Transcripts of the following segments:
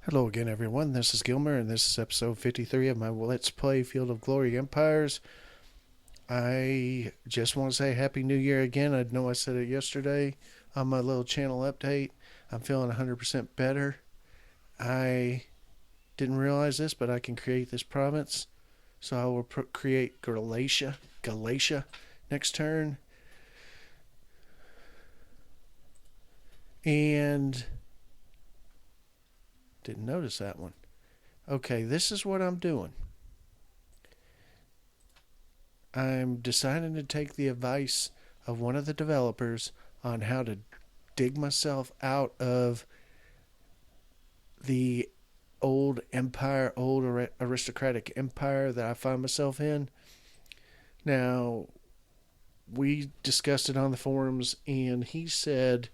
Hello again, everyone. This is Gilmer, and this is episode 53 of my Let's Play Field of Glory Empires. I just want to say Happy New Year again. I know I said it yesterday on my little channel update. I'm feeling 100% better. I didn't realize this, but I can create this province. So I will create Galatia next turn. And didn't notice that one. Okay, this is what I'm doing. I'm deciding to take the advice of one of the developers on how to dig myself out of the old empire, old aristocratic empire that I find myself in. Now, we discussed it on the forums, and he said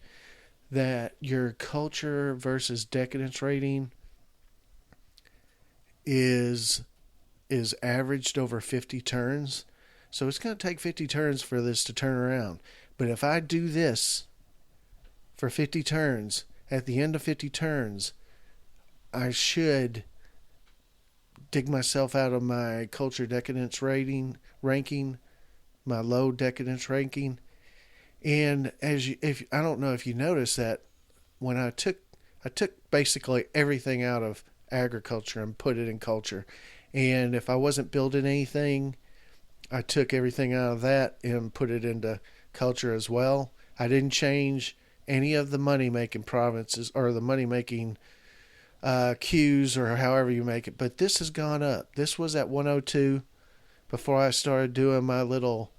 that your culture versus decadence rating is averaged over 50 turns. So it's going to take 50 turns for this to turn around. But if I do this for 50 turns, at the end of 50 turns, I should dig myself out of my culture decadence ranking, my low decadence ranking. And if I don't know if you noticed that when I took basically everything out of agriculture and put it in culture. And if I wasn't building anything, I took everything out of that and put it into culture as well. I didn't change any of the money making provinces or the money making queues or however you make it. But this has gone up. This was at 102 before I started doing my little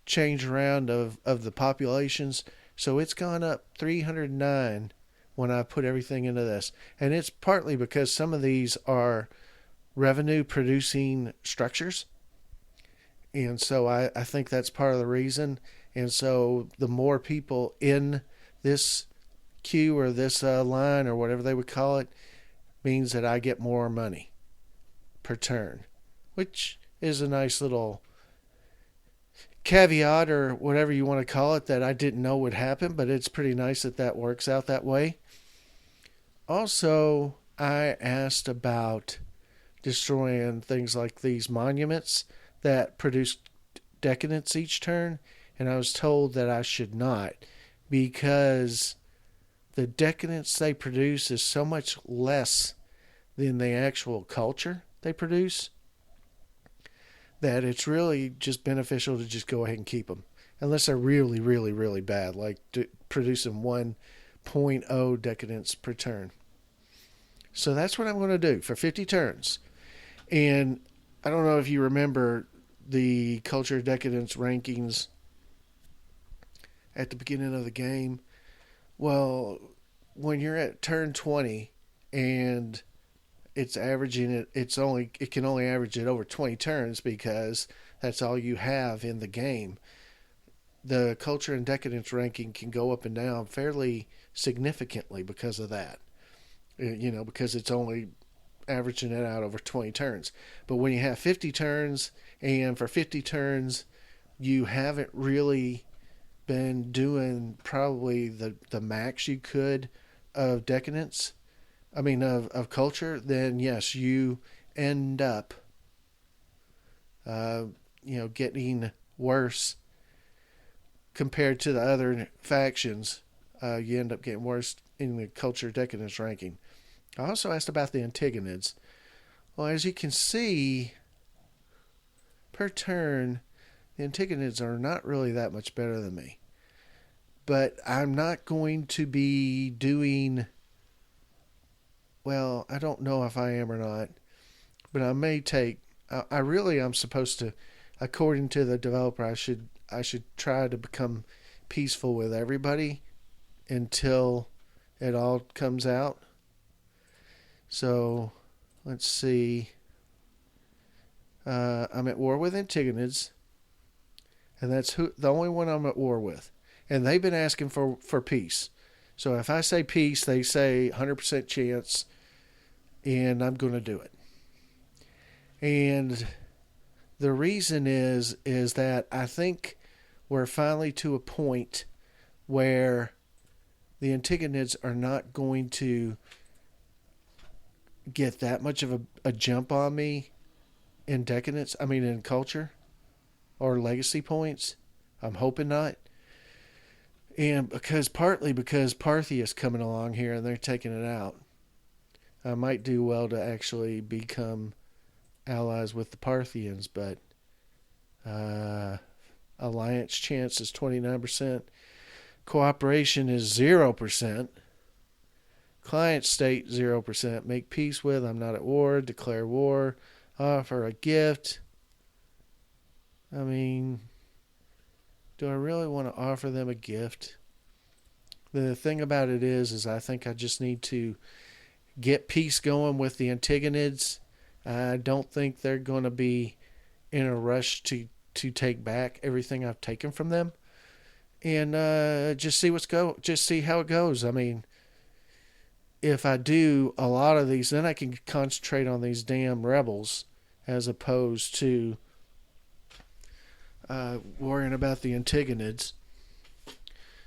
change around of the populations. So it's gone up 309 when I put everything into this. And it's partly because some of these are revenue producing structures. And so I think that's part of the reason. And so the more people in this queue or this line or whatever they would call it means that I get more money per turn, which is a nice little caveat or whatever you want to call it that I didn't know would happen, but it's pretty nice that that works out that way. Also, I asked about destroying things like these monuments that produce decadence each turn, and I was told that I should not because the decadence they produce is so much less than the actual culture they produce that it's really just beneficial to just go ahead and keep them unless they're really, really, really bad, like producing 1.0 decadence per turn. So that's what I'm going to do for 50 turns. And I don't know if you remember the culture decadence rankings at the beginning of the game. Well, when you're at turn 20 and it's averaging it can only average it over 20 turns because that's all you have in the game. The culture and decadence ranking can go up and down fairly significantly because of that. Because it's only averaging it out over 20 turns. But when you have 50 turns, and for 50 turns, you haven't really been doing probably the max you could of decadence, of culture, then yes, you end up, getting worse compared to the other factions. You end up getting worse in the culture decadence ranking. I also asked about the Antigonids. Well, as you can see, per turn, the Antigonids are not really that much better than me. But I'm not going to be doing... Well, I don't know if I am or not. But I may take... I'm supposed to... According to the developer, I should try to become peaceful with everybody until it all comes out. So, let's see. I'm at war with Antigonids, and that's the only one I'm at war with. And they've been asking for peace. So if I say peace, they say 100% chance, and I'm going to do it. And the reason is that I think we're finally to a point where the Antigonids are not going to get that much of a jump on me in decadence. I mean, in culture or legacy points. I'm hoping not. And partly because Parthia's coming along here and they're taking it out. I might do well to actually become allies with the Parthians, but uh, alliance chance is 29%. Cooperation is 0%. Client state 0%. Make peace with. I'm not at war. Declare war. Offer a gift. I mean, do I really want to offer them a gift? The thing about it is I think I just need to get peace going with the Antigonids. I don't think they're going to be in a rush to take back everything I've taken from them, and just see how it goes. I mean, if I do a lot of these, then I can concentrate on these damn rebels as opposed to worrying about the Antigonids.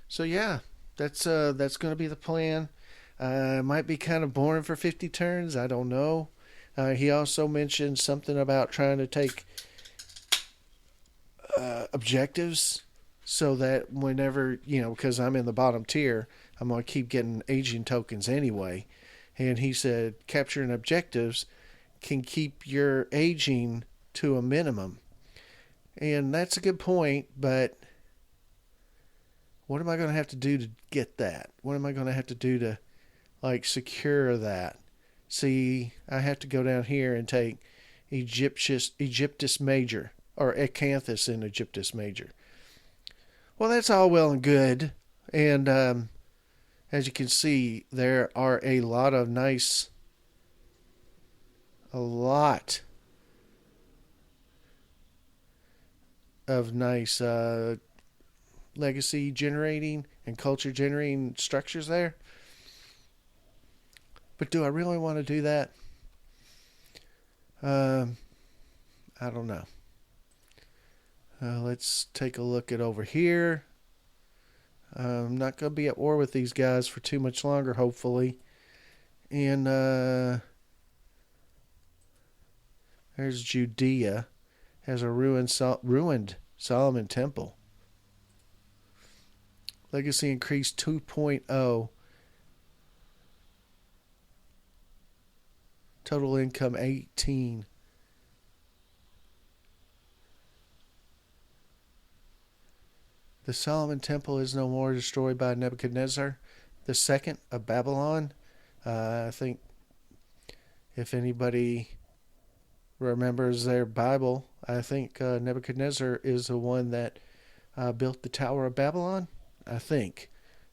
So yeah, that's going to be the plan. It might be kind of boring for 50 turns. I don't know. He also mentioned something about trying to take objectives so that whenever, because I'm in the bottom tier, I'm going to keep getting aging tokens anyway. And he said capturing objectives can keep your aging to a minimum. And that's a good point, but what am I going to have to do to get that? What am I going to have to do to secure that? See, I have to go down here and take Egyptus Major, or Acanthus in Egyptus Major. Well, that's all well and good, and as you can see, there are a lot of nice legacy generating and culture generating structures there. But do I really want to do that? I don't know. Let's take a look at over here. I'm not going to be at war with these guys for too much longer, hopefully. And there's Judea. Has a ruined Solomon Temple. Legacy increased 2.0. Total income 18. The Solomon Temple is no more, destroyed by Nebuchadnezzar the second of Babylon. I think if anybody remembers their Bible, I think Nebuchadnezzar is the one that built the Tower of Babylon. I think.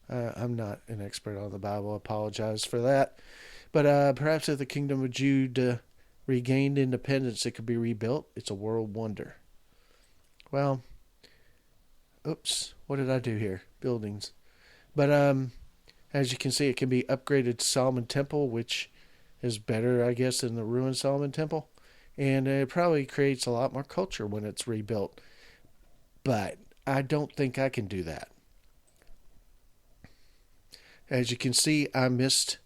I'm not an expert on the Bible. I apologize for that. But perhaps if the kingdom of Judah regained independence, it could be rebuilt. It's a world wonder. Well, oops, what did I do here? Buildings. But as you can see, it can be upgraded to Solomon Temple, which is better, I guess, than the ruined Solomon Temple. And it probably creates a lot more culture when it's rebuilt. But I don't think I can do that. As you can see, I missed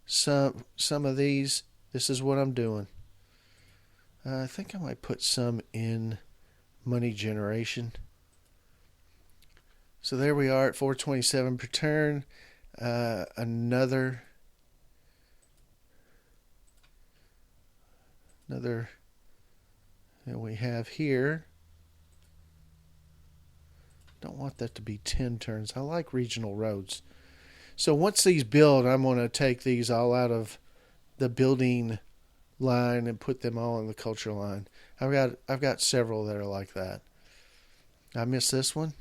some of these. This is what I'm doing. I think I might put some in money generation. So there we are at 427 per turn. Another that we have here. Don't want that to be 10 turns. I like regional roads. So once these build, I'm going to take these all out of the building line and put them all in the culture line. I've got several that are like that. I missed this one.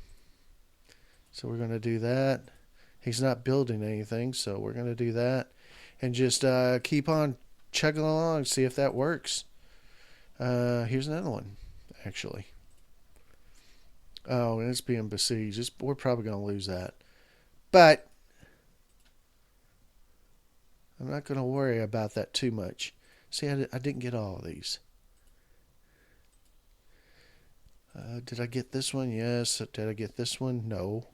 So we're going to do that. He's not building anything, so we're going to do that. And just keep on chugging along, see if that works. Here's another one, actually. Oh, and it's being besieged. We're probably going to lose that. But I'm not going to worry about that too much. See, I didn't get all of these. Did I get this one? Yes. Did I get this one? No.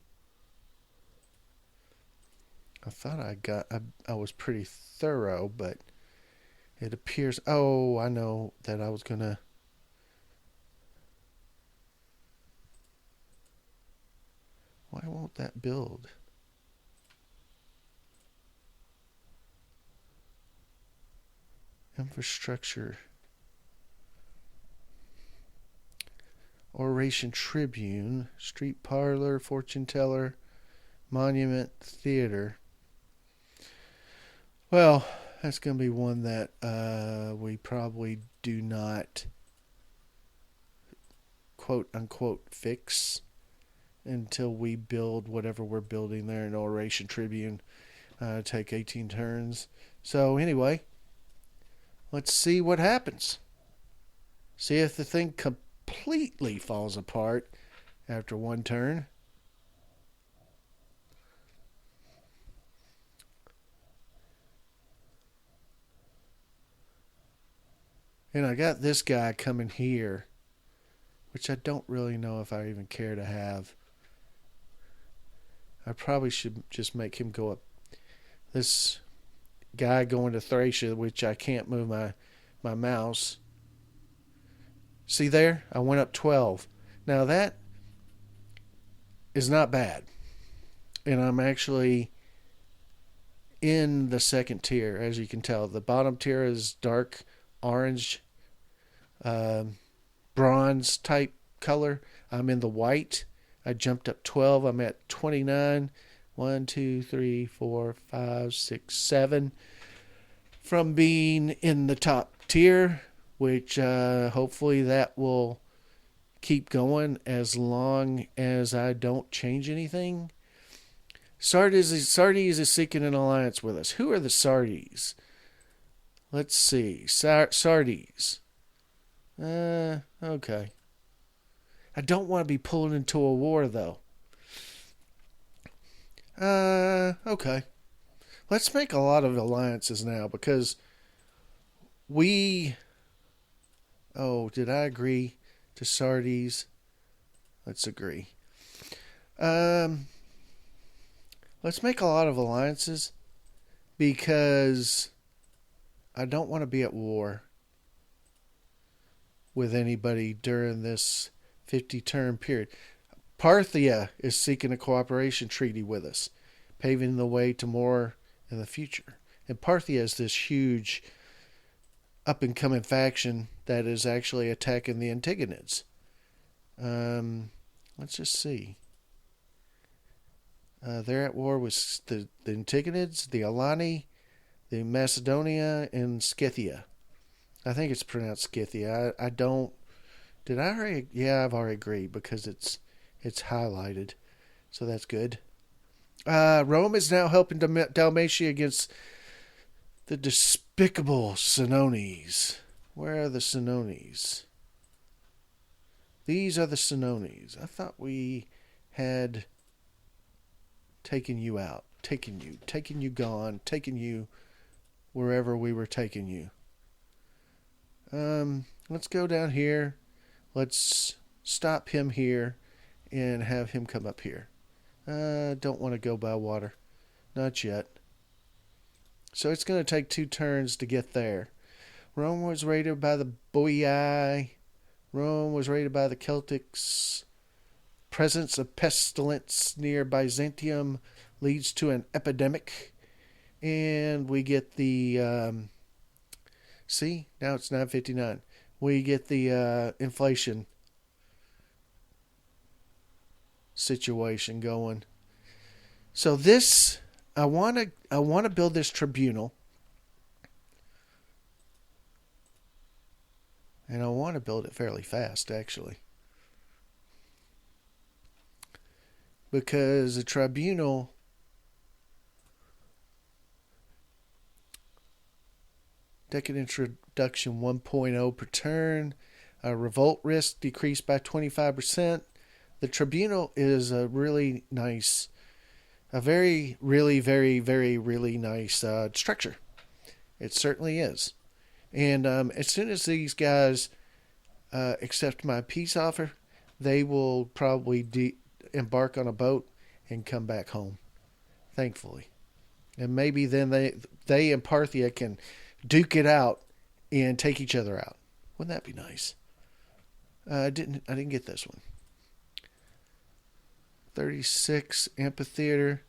I thought I was pretty thorough, but It appears. Oh, I know that I was going to. Why won't that build? Infrastructure. Oration Tribune. Street Parlor. Fortune Teller. Monument Theater. Well, that's going to be one that we probably do not quote unquote fix until we build whatever we're building there in Oration Tribune. Take 18 turns. So anyway, let's see what happens. See if the thing completely falls apart after one turn. And I got this guy coming here, which I don't really know if I even care to have. I probably should just make him go up. This guy going to Thracia, which I can't move my mouse. See there? I went up 12. Now that is not bad. And I'm actually in the second tier, as you can tell. The bottom tier is dark orange, bronze type color. I'm in the white. I jumped up 12. I'm at 29. 1, 2, 3, 4, 5, 6, 7. From being in the top tier, which hopefully that will keep going as long as I don't change anything. Sardes is seeking an alliance with us. Who are the Sardes? Let's see. Sardes. Okay. I don't want to be pulled into a war, though. Okay. Let's make a lot of alliances now because we... Oh, did I agree to Sardes? Let's agree. Let's make a lot of alliances because I don't want to be at war with anybody during this 50-turn period. Parthia is seeking a cooperation treaty with us, paving the way to more in the future. And Parthia is this huge up-and-coming faction that is actually attacking the Antigonids. Let's just see. They're at war with the Antigonids, the Alani, the Macedonia, and Scythia. I think it's pronounced Scythia. I don't... Did I already... Yeah, I've already agreed because it's highlighted. So that's good. Rome is now helping Dalmatia against the despicable Senones. Where are the Senones? These are the Senones. I thought we had taken you out. Taken you gone. Taken you wherever we were taking you. Let's go down here. Let's stop him here and have him come up here. Don't want to go by water. Not yet. So it's going to take 2 turns to get there. Rome was raided by the Boii. Rome was raided by the Celtics. Presence of pestilence near Byzantium leads to an epidemic. And we get the... see? Now it's 9:59. We get the inflation situation going. So this... I want to build this tribunal. And I want to build it fairly fast, actually. Because the tribunal... Decadence reduction 1.0 per turn. Revolt risk decreased by 25%. The tribunal is a really nice... A very, really, very, very, really nice structure. It certainly is. And as soon as these guys accept my peace offer, they will probably embark on a boat and come back home. Thankfully. And maybe then they and Parthia can duke it out and take each other out. Wouldn't that be nice? I didn't get this one. 36 amphitheater,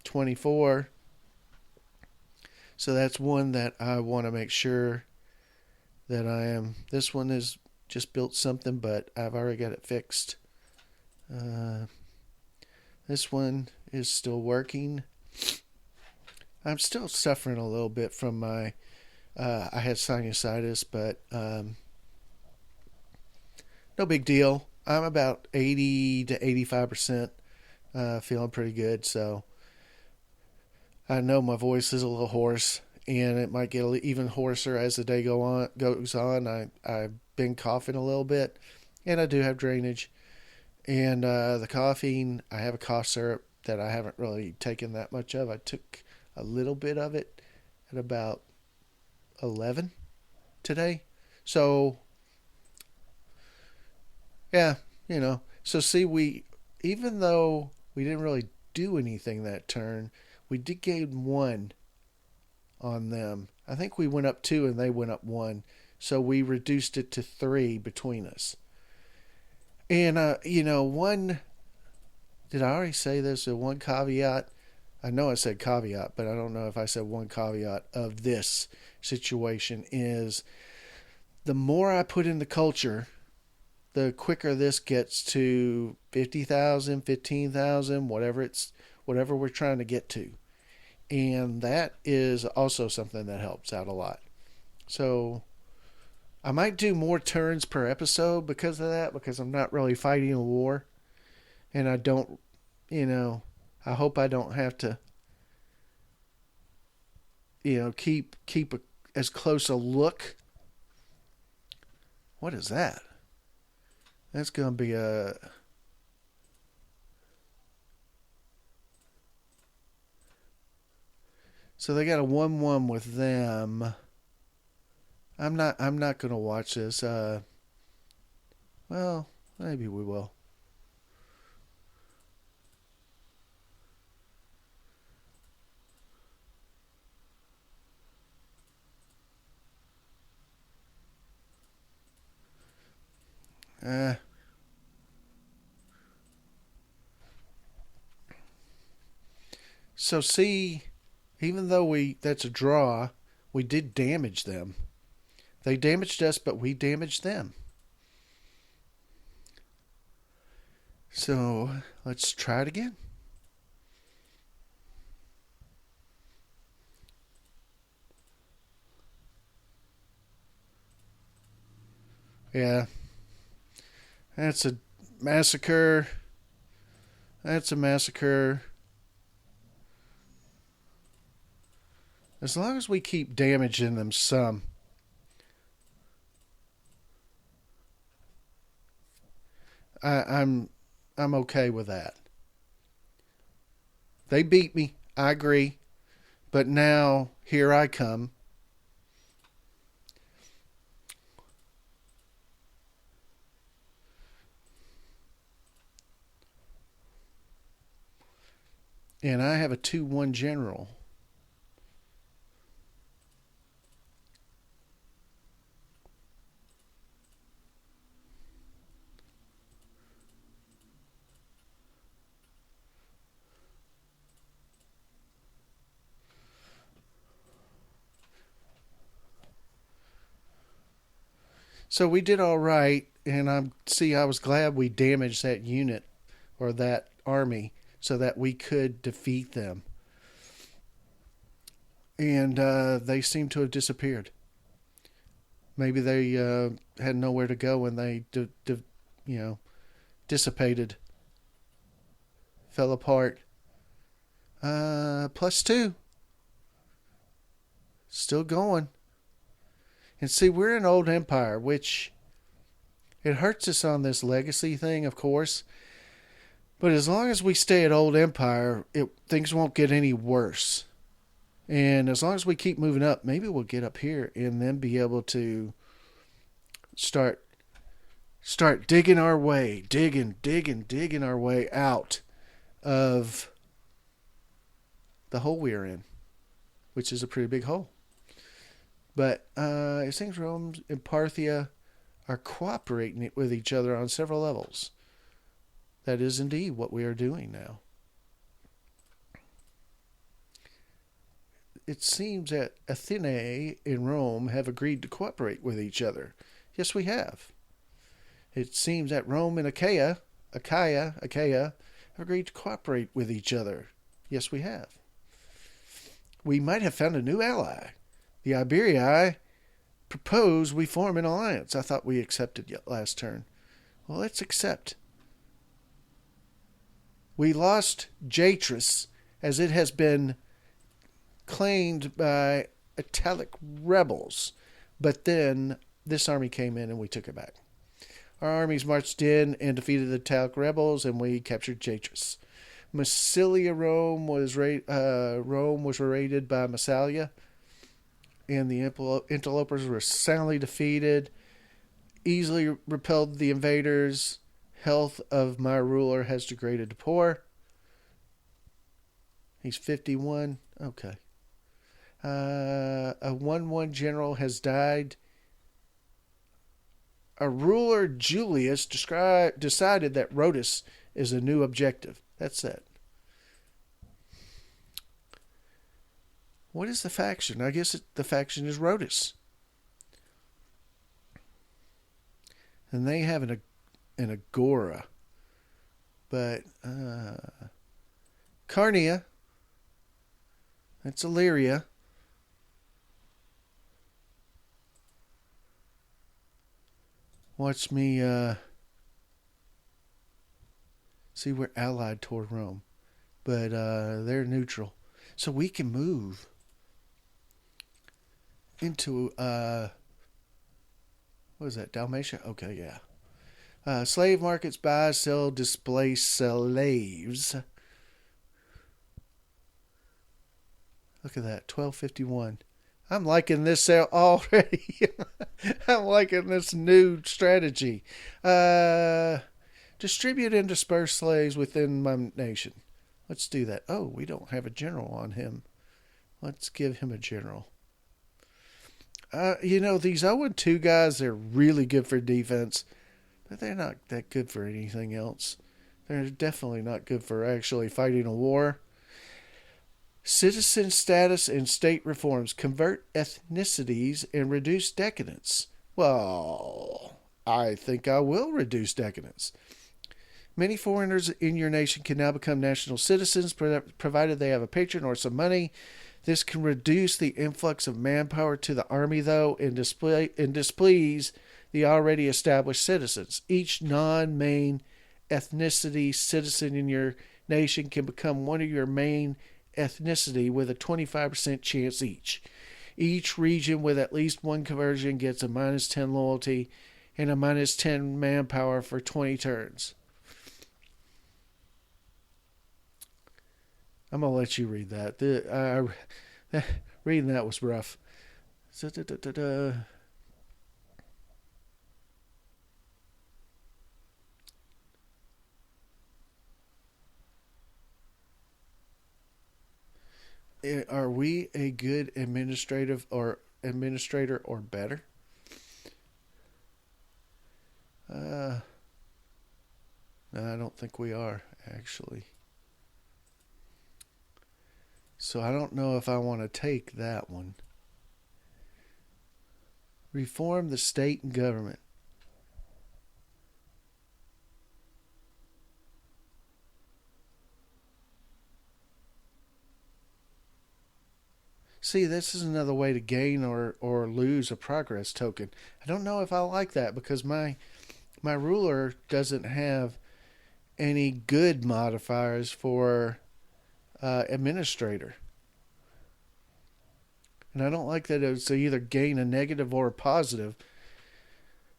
24. So that's one that I want to make sure that I am. This one is just built something, but I've already got it fixed. This one is still working. I'm still suffering a little bit from my. I had sinusitis, but no big deal. I'm about 80 to 85%, feeling pretty good. So I know my voice is a little hoarse, and it might get even hoarser as the day goes on. I've been coughing a little bit, and I do have drainage. And the coughing, I have a cough syrup that I haven't really taken that much of. I took a little bit of it at about 11 today. So, yeah, So see, even though we didn't really do anything that turn, we did gain 1 on them. I think we went up 2 and they went up 1. So we reduced it to 3 between us. And, one, did I already say this? One caveat? I know I said caveat, but I don't know if I said one caveat of this situation is the more I put in the culture, the quicker this gets to 50,000, 15,000, whatever we're trying to get to. And that is also something that helps out a lot. So I might do more turns per episode because of that, because I'm not really fighting a war. And I don't, I hope I don't have to, keep as close a look. What is that? That's going to be a... So they got a 1-1 with them. I'm not going to watch this. Well, maybe we will. So see, even though that's a draw, we did damage them. They damaged us, but we damaged them. So let's try it again. Yeah. That's a massacre. That's a massacre. As long as we keep damaging them some. I'm okay with that. They beat me. I agree. But now, here I come. And I have a 2-1 general. So we did all right, and I was glad we damaged that unit or that army so that we could defeat them. And they seem to have disappeared. Maybe they had nowhere to go when they, dissipated, fell apart. +2. Still going. And see, we're an old empire, which it hurts us on this legacy thing, of course. But as long as we stay at old empire, things won't get any worse. And as long as we keep moving up, maybe we'll get up here and then be able to start digging our way, digging our way out of the hole we're in, which is a pretty big hole. But it seems Rome and Parthia are cooperating with each other on several levels. That is indeed what we are doing now. It seems that Athene and Rome have agreed to cooperate with each other. Yes, we have. It seems that Rome and Achaia have agreed to cooperate with each other. Yes, we have. We might have found a new ally. The Iberii propose we form an alliance. I thought we accepted last turn. Well, let's accept. We lost Jatris, as it has been claimed by Italic rebels. But then this army came in and we took it back. Our armies marched in and defeated the Italic rebels, and we captured Jatris. Massilia, Rome was raided by Massalia, and the interlopers were soundly defeated, easily repelled the invaders. Health of my ruler has degraded to poor. He's 51. Okay. A 1-1 general has died. A ruler, Julius, decided that Rhodes is a new objective. That's it. What is the faction? I guess the faction is Rhodes. And they have an agora. But Carnia, that's Illyria. Watch me see, we're allied toward Rome, but they're neutral. So we can move into what is that, Dalmatia? Okay, yeah. Slave markets, buy, sell, displace slaves. Look at that, 1251. I'm liking this already. I'm liking this new strategy. Distribute and disperse slaves within my nation. Let's do that. Oh, we don't have a general on him. Let's give him a general. These 0-2 guys, they're really good for defense, but they're not that good for anything else. They're definitely not good for actually fighting a war. Citizen status and state reforms. Convert ethnicities and reduce decadence. Well, I think I will reduce decadence. Many foreigners in your nation can now become national citizens, provided they have a patron or some money. This can reduce the influx of manpower to the army, though, and displease the already established citizens. Each non-main ethnicity citizen in your nation can become one of your main ethnicity with a 25% chance each. Each region with at least one conversion gets a -10 loyalty and a -10 manpower for 20 turns. I'm going to let you read that. Reading that was rough. Are we a good administrator or better? No, I don't think we are, actually. So I don't know if I want to take that one. Reform the state and government. See, this is another way to gain or lose a progress token. I don't know if I like that because my ruler doesn't have any good modifiers for administrator. And I don't like that it's either gain a negative or a positive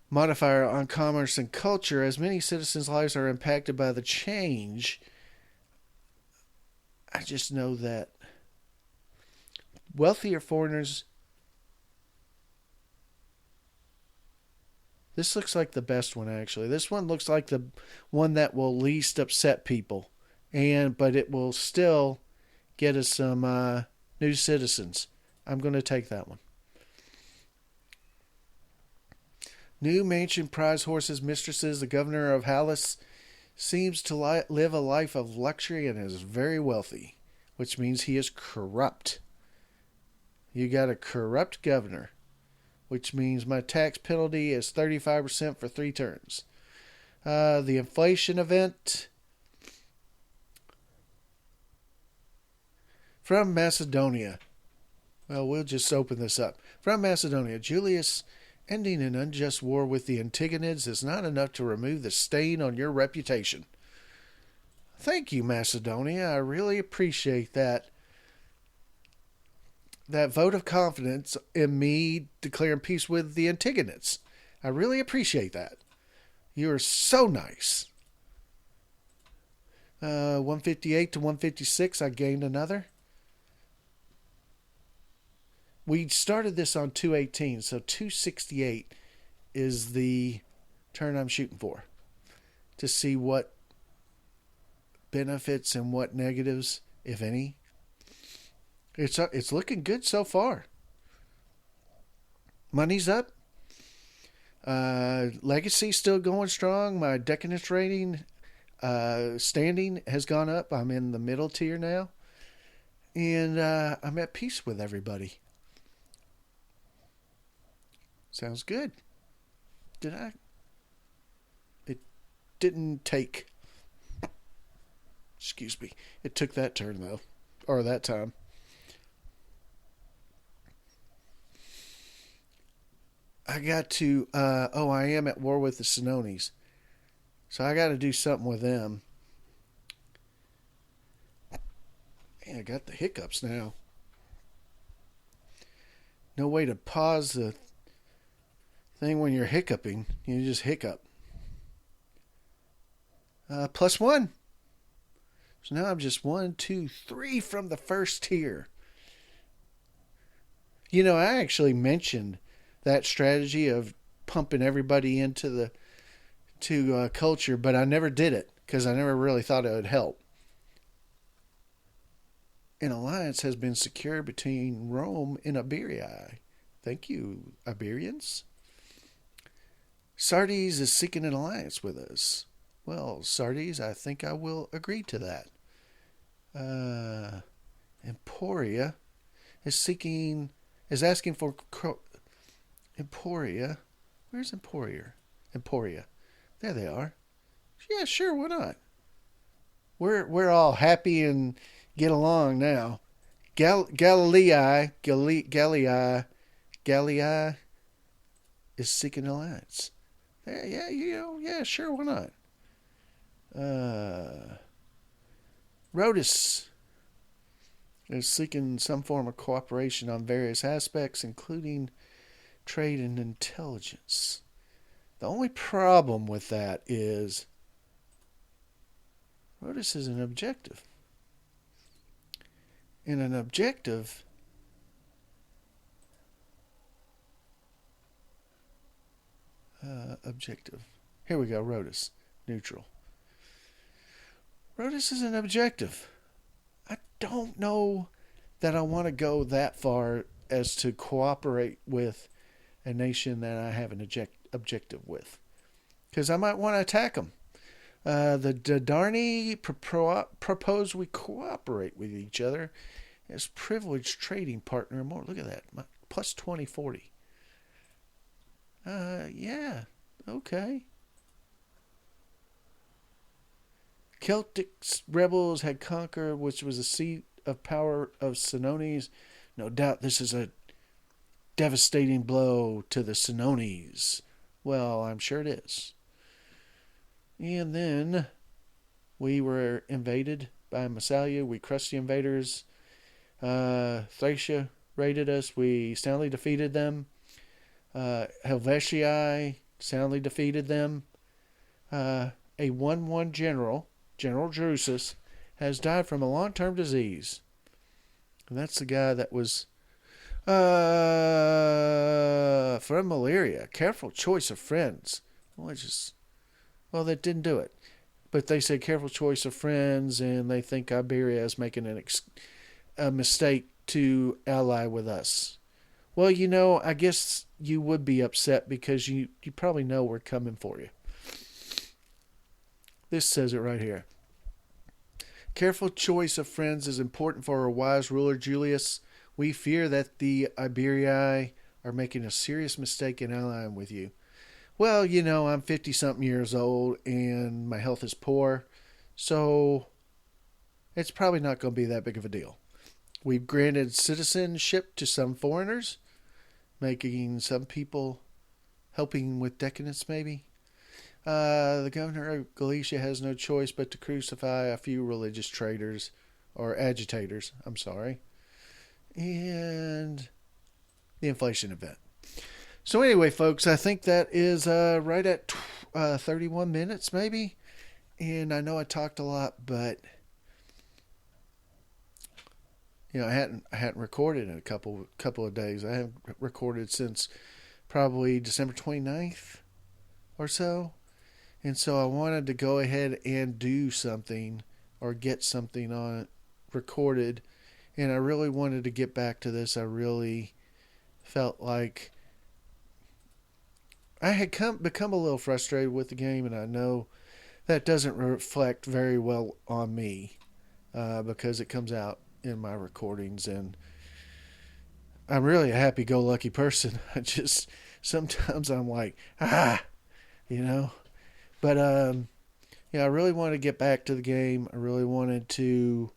modifier on commerce and culture. As many citizens' lives are impacted by the change, I just know that wealthier foreigners. This looks like the best one, actually. This one looks like the one that will least upset people, but it will still get us some new citizens. I'm going to take that one. New mansion, prize horses, mistresses. The governor of Hallis seems to live a life of luxury and is very wealthy, which means he is corrupt. You got a corrupt governor, which means my tax penalty is 35% for 3 turns. The inflation event from Macedonia. Well, we'll just open this up. From Macedonia, Julius, ending an unjust war with the Antigonids is not enough to remove the stain on your reputation. Thank you, Macedonia. I really appreciate that vote of confidence in me declaring peace with the Antigonids. I really appreciate that. You are so nice. 158 to 156, I gained another. We started this on 218, so 268 is the turn I'm shooting for, to see what benefits and what negatives, if any. It's looking good so far. Money's up. Legacy still going strong. My decadence rating standing has gone up. I'm in the middle tier now. And I'm at peace with everybody. Sounds good. It didn't take. Excuse me. It took that turn, though. Or that time. I got to. I am at war with the Senones. So I got to do something with them. Man, I got the hiccups now. No way to pause the thing when you're hiccuping. You just hiccup. +1. So now I'm just 1, 2, 3 from the first tier. You know, I actually mentioned that strategy of pumping everybody into culture, but I never did it because I never really thought it would help. An alliance has been secured between Rome and Iberia. Thank you, Iberians. Sardes is seeking an alliance with us. Well, Sardes, I think I will agree to that. Emporia is asking for Emporia. Where's Emporia? Emporia. There they are. Yeah, sure, why not? We're all happy and get along now. Galilei is seeking alliance. Yeah, sure, why not? Rhodus is seeking some form of cooperation on various aspects, including trade and intelligence. The only problem with that is Rhodus is an objective. And an objective Here we go, Rhodus. Neutral. Rhodus is an objective. I don't know that I want to go that far as to cooperate with a nation that I have an objective with. Because I might want to attack them. The Dadarni propose we cooperate with each other as privileged trading partner and more. Look at that. Plus 2040. Yeah. Okay. Celtic rebels had conquered, which was the seat of power of Senones. No doubt this is a devastating blow to the Senones. Well, I'm sure it is. And then we were invaded by Massalia. We crushed the invaders. Thracia raided us. We soundly defeated them. Helvetii soundly defeated them. A 1-1 general, General Drusus, has died from a long-term disease. And that's the guy that was from malaria. Careful choice of friends. Well, that didn't do it. But they said careful choice of friends, and they think Iberia is making a mistake to ally with us. Well, I guess you would be upset because you probably know we're coming for you. This says it right here. Careful choice of friends is important for our wise ruler Julius. We fear that the Iberii are making a serious mistake in allying with you. Well, I'm 50 something years old and my health is poor, so it's probably not going to be that big of a deal. We've granted citizenship to some foreigners, making some people helping with decadence, maybe. The governor of Galicia has no choice but to crucify a few religious traitors, or agitators, I'm sorry, and the inflation event. So, anyway, folks, I think that is right at 31 minutes, maybe. And I know I talked a lot, but I hadn't recorded in a couple of days. I haven't recorded since probably December 29th or so. And so I wanted to go ahead and do something or get something on it recorded. And I really wanted to get back to this. I really felt like I had become a little frustrated with the game, and I know that doesn't reflect very well on me because it comes out in my recordings, and I'm really a happy-go-lucky person. I just sometimes I'm like, you know. But I really wanted to get back to the game. I really wanted to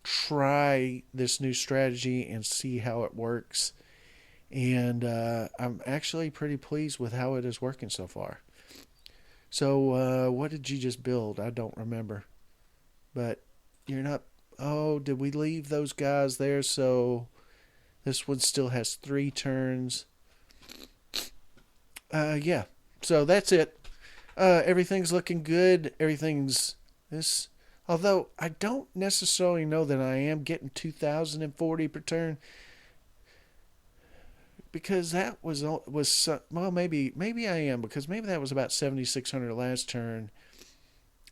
try this new strategy and see how it works. And I'm actually pretty pleased with how it is working so far. So, what did you just build? I don't remember. But you're not. Oh, did we leave those guys there? So this one still has 3 turns. Yeah. So that's it. Everything's looking good. Everything's this. Although I don't necessarily know that I am getting 2,040 per turn, because that was well, maybe I am, because maybe that was about 7,600 last turn,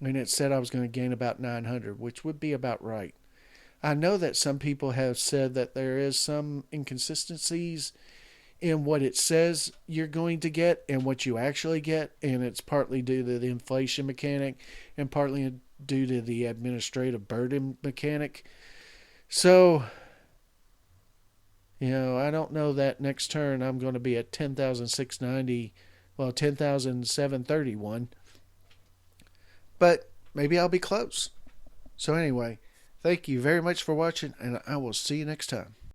and it said I was going to gain about 900, which would be about right. I know that some people have said that there is some inconsistencies in what it says you're going to get and what you actually get, and it's partly due to the inflation mechanic and partly due to the administrative burden mechanic. So, I don't know that next turn I'm going to be at 10,690, well, 10,731, but maybe I'll be close. So anyway, thank you very much for watching, and I will see you next time.